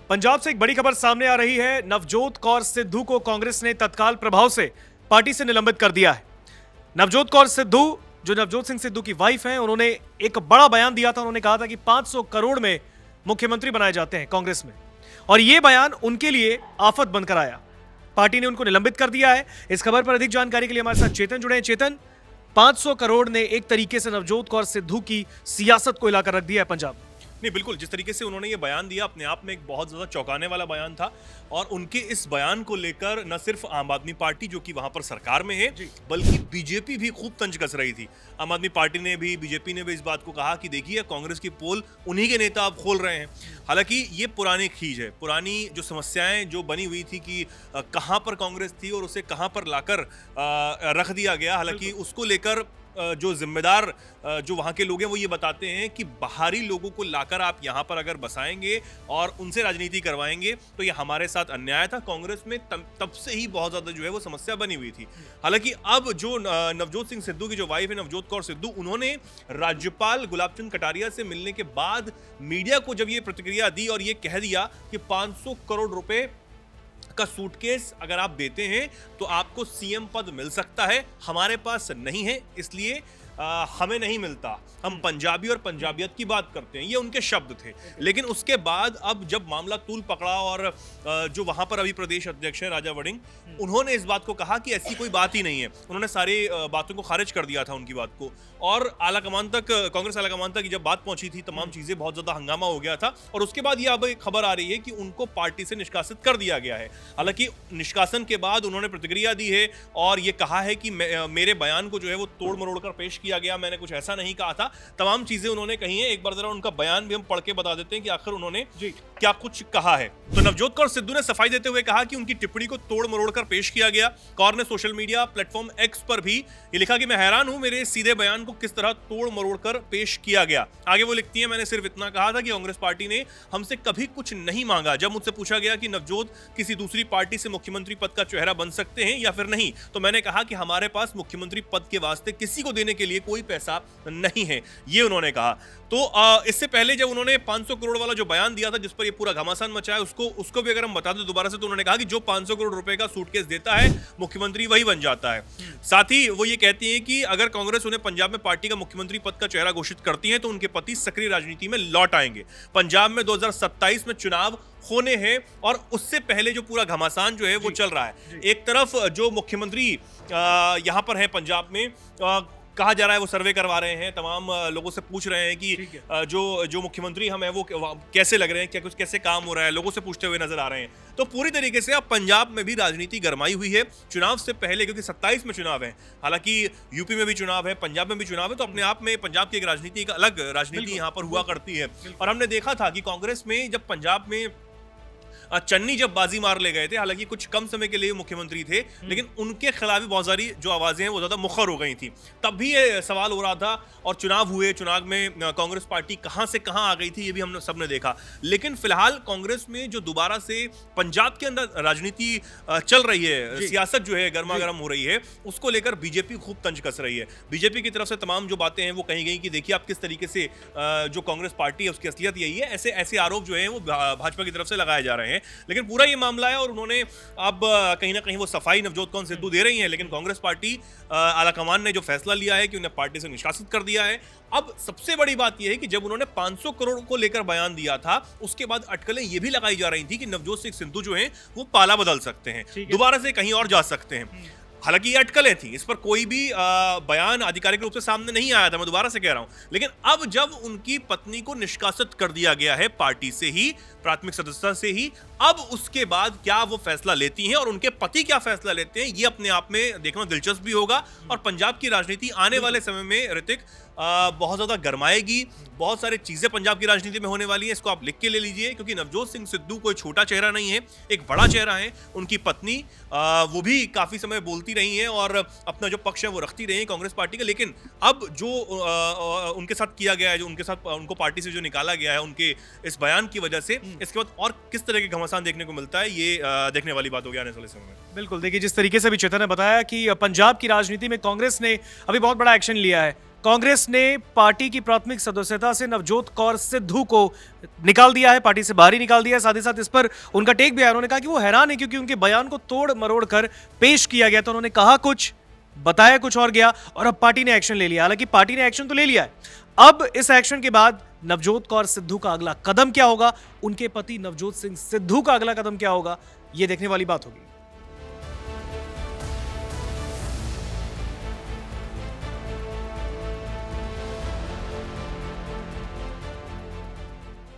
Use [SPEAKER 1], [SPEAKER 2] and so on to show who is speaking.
[SPEAKER 1] पंजाब से एक बड़ी खबर सामने आ रही है। नवजोत कौर सिद्धू को कांग्रेस ने तत्काल प्रभाव से पार्टी से निलंबित कर दिया है। नवजोत कौर सिद्धू, जो नवजोत सिंह सिद्धू की वाइफ हैं, उन्होंने एक बड़ा बयान दिया था। उन्होंने कहा था कि 500 करोड़ में मुख्यमंत्री बनाए जाते हैं कांग्रेस में, और यह बयान उनके लिए आफत बनकर आया। पार्टी ने उनको निलंबित कर दिया है। इस खबर पर अधिक जानकारी के लिए हमारे साथ चेतन जुड़े हैं। चेतन, 500 करोड़ ने एक तरीके से नवजोत कौर सिद्धू की सियासत को हिलाकर रख दिया है पंजाब।
[SPEAKER 2] नहीं, बिल्कुल, जिस तरीके से उन्होंने ये बयान दिया अपने आप में एक बहुत ज़्यादा चौंकाने वाला बयान था। और उनके इस बयान को लेकर न सिर्फ आम आदमी पार्टी, जो कि वहां पर सरकार में है, बल्कि बीजेपी भी खूब तंज कस रही थी। आम आदमी पार्टी ने भी, बीजेपी ने भी इस बात को कहा कि देखिए, कांग्रेस की पोल उन्हीं के नेता अब खोल रहे हैं। हालांकि ये पुरानी खींच है, पुरानी जो समस्याएं जो बनी हुई थी कि कहाँ पर कांग्रेस थी और उसे कहाँ पर लाकर रख दिया गया। हालांकि उसको लेकर जो जिम्मेदार जो वहाँ के लोग हैं वो ये बताते हैं कि बाहरी लोगों को लाकर आप यहाँ पर अगर बसाएंगे और उनसे राजनीति करवाएंगे तो ये हमारे साथ अन्याय था। कांग्रेस में तब से ही बहुत ज़्यादा जो है वो समस्या बनी हुई थी। हालांकि अब जो नवजोत सिंह सिद्धू की जो वाइफ है, नवजोत कौर सिद्धू, उन्होंने राज्यपाल गुलाब चंद कटारिया से मिलने के बाद मीडिया को जब ये प्रतिक्रिया दी और ये कह दिया कि 500 करोड़ रुपए का सूटकेस अगर आप देते हैं तो आपको सीएम पद मिल सकता है, हमारे पास नहीं है, इसलिए हमें नहीं मिलता, हम पंजाबी और पंजाबियत की बात करते हैं, ये उनके शब्द थे। लेकिन उसके बाद अब जब मामला तूल पकड़ा और जो वहां पर अभी प्रदेश अध्यक्ष हैं राजा वड़िंग, उन्होंने इस बात को कहा कि ऐसी कोई बात ही नहीं है। उन्होंने सारी बातों को खारिज कर दिया था, उनकी बात को। और आला कमान तक, कांग्रेस आला कमान तक जब बात पहुंची थी, तमाम चीजें बहुत ज्यादा हंगामा हो गया था। और उसके बाद ये अब एक खबर आ रही है कि उनको पार्टी से निष्कासित कर दिया गया है। हालांकि निष्कासन के बाद उन्होंने प्रतिक्रिया दी है और ये कहा है कि मेरे बयान को जो है वो तोड़ मरोड़ कर पेश किया गया, मैंने कुछ ऐसा नहीं कहा था। तमाम चीजें उन्होंने कही हैं। एक बार जरा उनका बयान भी हम पढ़ के बता देते हैं कि आखिर उन्होंने क्या कुछ कहा है। तो नवजोत कौर सिद्धू ने सफाई देते हुए कहा कि उनकी टिप्पणी को तोड़ मरोड़ कर पेश किया गया। कौर ने सोशल मीडिया प्लेटफॉर्म एक्स पर भी ये लिखा कि मैं हैरान हूं, मेरे सीधे बयान को किस तरह तोड़ मरोड़ कर पेश किया गया। आगे वो लिखती है, मैंने सिर्फ इतना कहा था कि कांग्रेस पार्टी ने हमसे कभी कुछ नहीं मांगा। जब मुझसे पूछा गया कि नवजोत किसी दूसरी पार्टी से मुख्यमंत्री पद का चेहरा बन सकते हैं या फिर नहीं, तो मैंने कहा कि हमारे पास मुख्यमंत्री पद के वास्ते किसी को देने के लिए कोई पैसा नहीं है, ये उन्होंने कहा। तो इससे पहले जब उन्होंने 500 करोड़ वाला जो बयान दिया था, जिस पर ये पूरा घमासान मचा है, उसको भी अगर हम बता दें दोबारा से, तो उन्होंने कहा कि जो 500 करोड़ रुपए का सूटकेस देता है मुख्यमंत्री वही बन जाता है। साथ ही वो ये कहती हैं कि अगर कांग्रेस उन्हें पंजाब में पार्टी का मुख्यमंत्री पद का चेहरा घोषित करती है तो उनके पति सक्रिय राजनीति में लौट आएंगे। पंजाब में 2027 में चुनाव होने हैं और उससे पहले जो पूरा घमासान जो है वो चल रहा है। एक तरफ जो मुख्यमंत्री यहां पर है पंजाब में, कहा जा रहा है वो सर्वे करवा रहे हैं, तमाम लोगों से पूछ रहे हैं कि जो मुख्यमंत्री हम है वो कैसे लग रहे हैं, क्या कुछ कैसे काम हो रहा है, लोगों से पूछते हुए नजर आ रहे हैं। तो पूरी तरीके से अब पंजाब में भी राजनीति गरमाई हुई है चुनाव से पहले, क्योंकि 27 में चुनाव है। हालांकि यूपी में भी चुनाव है, पंजाब में भी चुनाव है, तो अपने आप में पंजाब की एक राजनीति, एक अलग राजनीति यहाँ पर हुआ करती है। और हमने देखा था कि कांग्रेस में जब पंजाब में चन्नी जब बाजी मार ले गए थे, हालांकि कुछ कम समय के लिए मुख्यमंत्री थे, लेकिन उनके खिलाफ भी बहुत सारी जो आवाजें हैं वो ज्यादा मुखर हो गई थी। तब भी ये सवाल हो रहा था और चुनाव हुए, चुनाव में कांग्रेस पार्टी कहां से कहां आ गई थी ये भी हमने सबने देखा। लेकिन फिलहाल कांग्रेस में जो दोबारा से पंजाब के अंदर राजनीति चल रही है, सियासत जो है गर्मा गर्म हो रही है, उसको लेकर बीजेपी खूब तंज कस रही है। बीजेपी की तरफ से तमाम जो बातें हैं वो कही गई कि देखिए आप किस तरीके से जो कांग्रेस पार्टी है उसकी असलियत यही है, ऐसे आरोप जो है वो भाजपा की तरफ से लगाए जा रहे हैं। लेकिन पूरा ये मामला है और उन्होंने अब कहीं ना कहीं वो सफाई नवजोत कौर सिद्धू दे रही हैं। लेकिन कांग्रेस पार्टी आला कमान ने जो फैसला लिया है कि उन्हें पार्टी से निष्कासित कर दिया है। अब सबसे बड़ी बात यह है कि जब उन्होंने 500 करोड़ को लेकर बयान दिया था, उसके बाद अटकलें ये भी लगाई जा रही थी कि नवजोत सिंह सिद्धू जो हैं वो पाला बदल सकते हैं, दोबारा से कहीं और जा सकते हैं। हालांकि ये अटकलें थी, इस पर कोई भी बयान आधिकारिक रूप से सामने नहीं आया था, मैं दोबारा से कह रहा हूं। लेकिन अब जब उनकी पत्नी को निष्कासित कर दिया गया है पार्टी से ही, प्राथमिक सदस्यता से ही, अब उसके बाद क्या वो फैसला लेती हैं और उनके पति क्या फैसला लेते हैं, ये अपने आप में देखना दिलचस्प भी होगा। और पंजाब की राजनीति आने वाले समय में ऋतिक बहुत ज्यादा गरमाएगी। बहुत सारी चीजें पंजाब की राजनीति में होने वाली हैं, इसको आप लिख के ले लीजिए, क्योंकि नवजोत सिंह सिद्धू कोई छोटा चेहरा नहीं है, एक बड़ा चेहरा है। उनकी पत्नी वो भी काफी समय बोलती रही हैं और अपना जो पक्ष है वो रखती रही है कांग्रेस पार्टी का। लेकिन अब जो उनके साथ किया गया है, जो उनके साथ उनको पार्टी से जो निकाला गया है उनके इस बयान की वजह से, इसके बाद और किस तरह के घमासान देखने को मिलता है, ये देखने वाली बात होगी आने वाले समय में।
[SPEAKER 1] बिल्कुल, देखिए जिस तरीके से भी चेतन ने बताया कि पंजाब की राजनीति में कांग्रेस ने अभी बहुत बड़ा एक्शन लिया है। कांग्रेस ने पार्टी की प्राथमिक सदस्यता से नवजोत कौर सिद्धू को निकाल दिया है, पार्टी से बाहर ही निकाल दिया है। साथ ही साथ इस पर उनका टेक भी आया। उन्होंने कहा कि वो हैरान है क्योंकि उनके बयान को तोड़ मरोड़ कर पेश किया गया। तो उन्होंने कहा कुछ, बताया कुछ और गया, और अब पार्टी ने एक्शन ले लिया। हालांकि पार्टी ने एक्शन तो ले लिया है, अब इस एक्शन के बाद नवजोत कौर सिद्धू का अगला कदम क्या होगा, उनके पति नवजोत सिंह सिद्धू का अगला कदम क्या होगा, यह देखने वाली बात होगी।